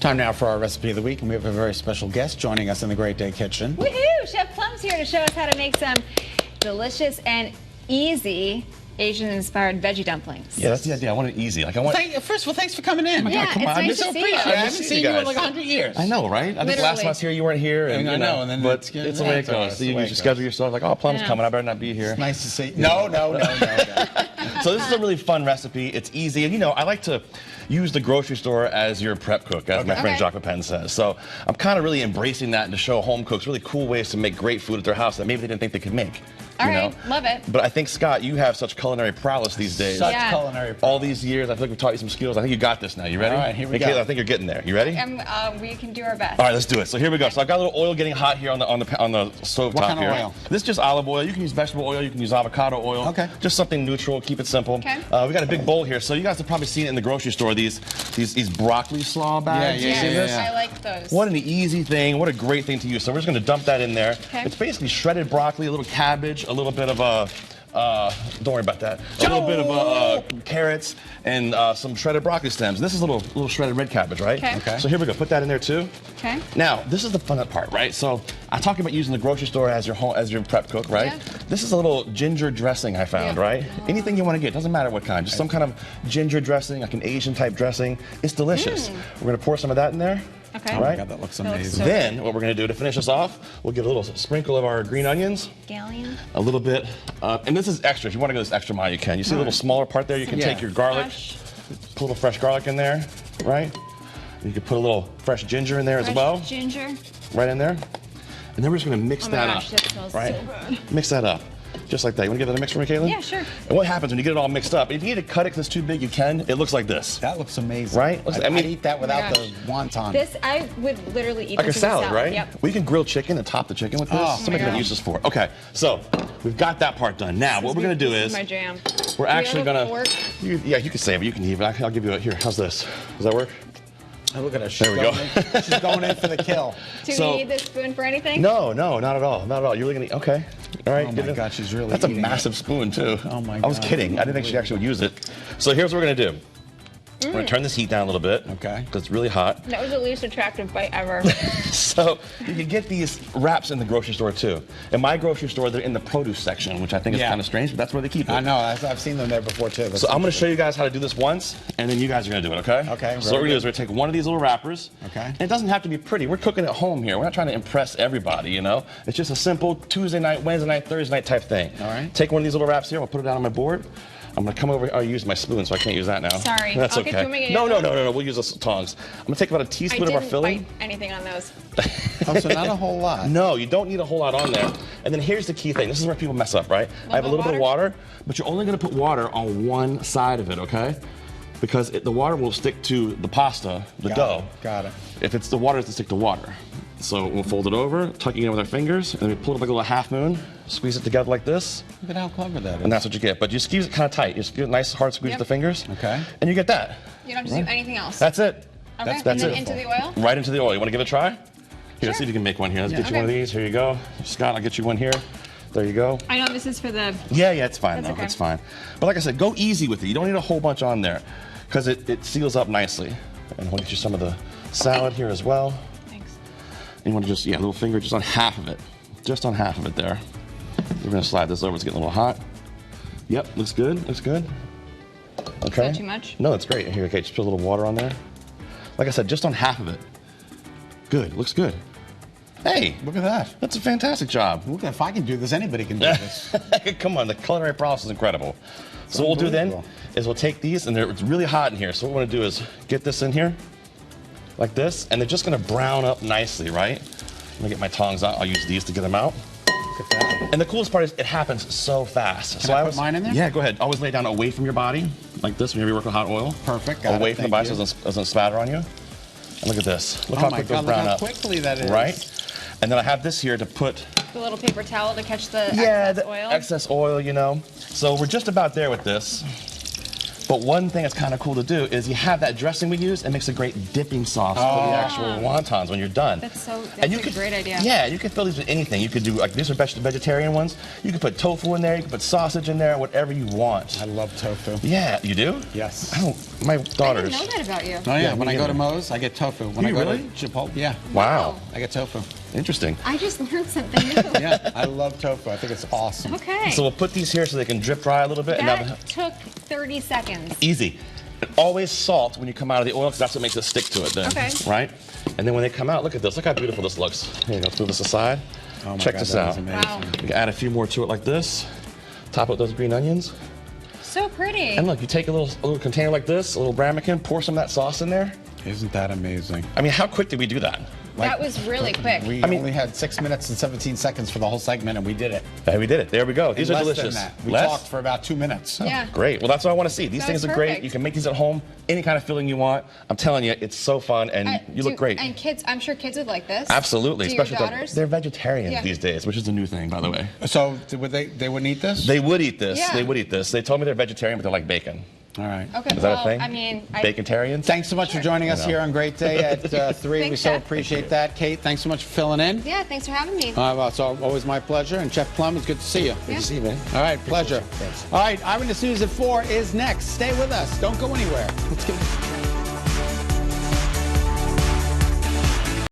Time now for our recipe of the week, and we have a very special guest joining us in the Great Day Kitchen. Woohoo! Chef Plum's here to show us how to make some delicious and easy Asian-inspired veggie dumplings. Yeah, that's the idea. I want it easy. Like I want. First of all, thanks for coming in. Yeah, come it's on. nice to see you. I haven't seen you in like 100 years. I know, right? I think last time I was here, you weren't here, and I know, and then but it's the way it goes. So you just schedule yourself like, oh, Plum's coming. I better not be here. It's nice to see you. No. So this is a really fun recipe. It's easy, and I like to use the grocery store as your prep cook, as my friend Jacques Pepin says. So I'm kind of really embracing that and to show home cooks really cool ways to make great food at their house that maybe they didn't think they could make. All right, love it. But I think, Scott, you have such culinary prowess these days. Such culinary prowess. All these years, I feel like we've taught you some skills. I think you got this now. You ready? All right, here we go. Kayla, I think you're getting there. You ready? We can do our best. All right, let's do it. So here we go. So I've got a little oil getting hot here on the stove top here. What kind of oil? This is just olive oil. You can use vegetable oil. You can use avocado oil. Okay. Just something neutral. Keep it simple. Okay. We got a big bowl here. So you guys have probably seen it in the grocery store. These broccoli slaw bags. Yeah. You see this? I like those. What an easy thing. What a great thing to use. So we're just going to dump that in there. Okay. It's basically shredded broccoli, a little cabbage, a little bit of don't worry about that. A little bit of carrots and some shredded broccoli stems. This is a little shredded red cabbage, right? Okay. So here we go. Put that in there too. Okay. Now this is the fun part, right? So I talked about using the grocery store as your prep cook, right? Yeah. This is a little ginger dressing I found, right? Anything you want to get, doesn't matter what kind. Just some kind of ginger dressing, like an Asian type dressing. It's delicious. We're gonna pour some of that in there. Okay. Oh my Right? God, that looks That looks amazing. so Then what we're gonna do to finish this off, we'll get a little sprinkle of our green onions. Scallion. A little bit, and this is extra. If you want to go this extra mile, you can. You see the little smaller part there? You can take your garlic, put a little fresh garlic in there, right? You can put a little fresh ginger in there as well. Ginger. Right in there. And then we're just going to mix that gosh, up. that smells right? so good. Mix that up. Just like that. You want to give that a mix for me, Caitlin? Yeah, sure. And what happens when you get it all mixed up? If you need to cut it because it's too big, you can. It looks like this. That looks amazing. Right? I'd eat that without the wonton. This, I would literally eat Like this a salad, right? Yep. We can grill chicken and top the chicken with this. Oh, Somebody my can use this for. Okay, so we've got that part done. Now, what we're going to do This is my jam. we're actually going fork? to. Yeah, you can save it. You can even. I'll give you a. Here, how's this? Does that work? Oh, look at her. There we go. She's going in for the kill. Do So- we need this spoon for anything? No, not at all. Not at all. You're really gonna. Okay. All right. Oh my God, she's really That's a eating massive spoon too. Oh my I was God. kidding. I didn't think she actually would use it. So here's what we're gonna do. We're gonna turn this heat down a little bit. Okay. Because it's really hot. That was the least attractive bite ever. So you can get these wraps in the grocery store too. In my grocery store, they're in the produce section, which I think is kind of strange, but that's where they keep it. I know. I've seen them there before too. So I'm going to show you guys how to do this once, and then you guys are going to do it, okay? Okay, So what we're going to do is we're going to take one of these little wrappers. Okay. And it doesn't have to be pretty. We're cooking at home here. We're not trying to impress everybody, you know? It's just a simple Tuesday night, Wednesday night, Thursday night type thing. All right. Take one of these little wraps here. I'll put it down on my board. I'm going to come over. I used my spoon, so I can't use that now. Sorry. That's I'll get okay. you a No. We'll use the tongs. I'm going to take about a I teaspoon of our didn't filling. bite anything on those. Oh, so not a whole lot. No, you don't need a whole lot on there. And then here's the key thing. This is where people mess up, right? I have a little bit of water, but you're only going to put water on one side of it, okay? Because the water will stick to the pasta, the dough. Got it. If it's the water, it's to stick to water. So we'll fold it over, tucking it in with our fingers, and then we pull it like a little half moon, squeeze it together like this, Look at how clever that is. and that's what you get. But you squeeze it kind of tight. You just give it a nice hard squeeze with the fingers. Okay. And you get that. You don't have to do anything else. That's it. Okay, That's and then it. into the oil? Right into the oil. You want to give it a try? Here, Sure. let's see if you can make one here. Let's get you Okay. one of these. Here you go. Scott, I'll get you one here. There you go. I know this is for the... Yeah, it's fine That's though. okay. It's fine. But like I said, go easy with it. You don't need a whole bunch on there because it seals up nicely. And we'll get you some of the salad here as well. Thanks. And you want to just, a little finger just on half of it. Just on half of it there. We're going to slide this over. It's getting a little hot. Yep, looks good. Looks good. Okay. Is that too much? No, it's great. Here, okay, just put a little water on there. Like I said, just on half of it. Good. Looks good. Hey, Look at that. that's a fantastic job. Look, if I can do this, anybody can do this. Come on, the culinary process is incredible. So what we'll do then unbelievable. is we'll take these, and it's really hot in here. So what we want to do is get this in here, like this, and they're just going to brown up nicely, right? Let me get my tongs out. I'll use these to get them out. Look at that. And the coolest part is it happens so fast. Can I put mine in there? Yeah, go ahead. Always lay down away from your body, like this, whenever you work with hot oil. Perfect. Got away it. from the body Thank so it doesn't spatter on you. And look at this. Look Oh how my quick those God, look brown how up. quickly that is. Right? And then I have this here to put The little paper towel to catch the the excess oil. excess oil, you know. So we're just about there with this. But one thing that's kind of cool to do is you have that dressing we use, and makes a great dipping sauce for the actual wontons when you're done. That's a great idea. Yeah, you can fill these with anything. You could do, like, these are vegetarian ones. You can put tofu in there. You can put sausage in there. Whatever you want. I love tofu. Yeah, you do? Yes. My I daughters. didn't know that about you. Oh yeah, when I go to Moe's, I get tofu. When I go really? to Chipotle, yeah. Wow. I get tofu. Interesting. I just learned something new. Yeah, I love tofu. I think it's awesome. Okay. So we'll put these here so they can drip dry a little bit. That took 30 seconds. Easy. And always salt when you come out of the oil, because that's what makes it stick to it then. Okay. Right? And then when they come out, look at this. Look how beautiful this looks. Here you go. Move this aside. Oh my Check God, this that out. is amazing. Wow. You can add a few more to it like this. Top up those green onions. So pretty. And look, you take a little container like this, a little ramekin, pour some of that sauce in there. Isn't that amazing? I mean, how quick did we do that? That was really quick. We only had 6 minutes and 17 seconds for the whole segment, and we did it. Yeah, we did it. There we go. These In are less delicious. Than that. We Less? talked for about 2 minutes. Yeah. Great. Well, that's what I want to see. These That things was are great. perfect. You can make these at home, any kind of filling you want. I'm telling you, it's so fun, and you look great. And kids, I'm sure kids would like this. Absolutely, Do your especially daughters? they're vegetarians Yeah. these days, which is a new thing, by the way. So they wouldn't eat this? They would eat this. Yeah. They would eat this. They told me they're vegetarian, but they like bacon. All right. Okay, Is that well, a thing? I mean, Bacon-tarians? Thanks so much for joining us here on Great Day at 3. We Thanks, so Chef. appreciate that. Kate, thanks so much for filling in. Yeah, thanks for having me. Well, it's always my pleasure. And Chef Plum, it's good to see you. Good to see you, man. All right, pleasure. All right, Eyewitness News at 4 is next. Stay with us. Don't go anywhere. Let's get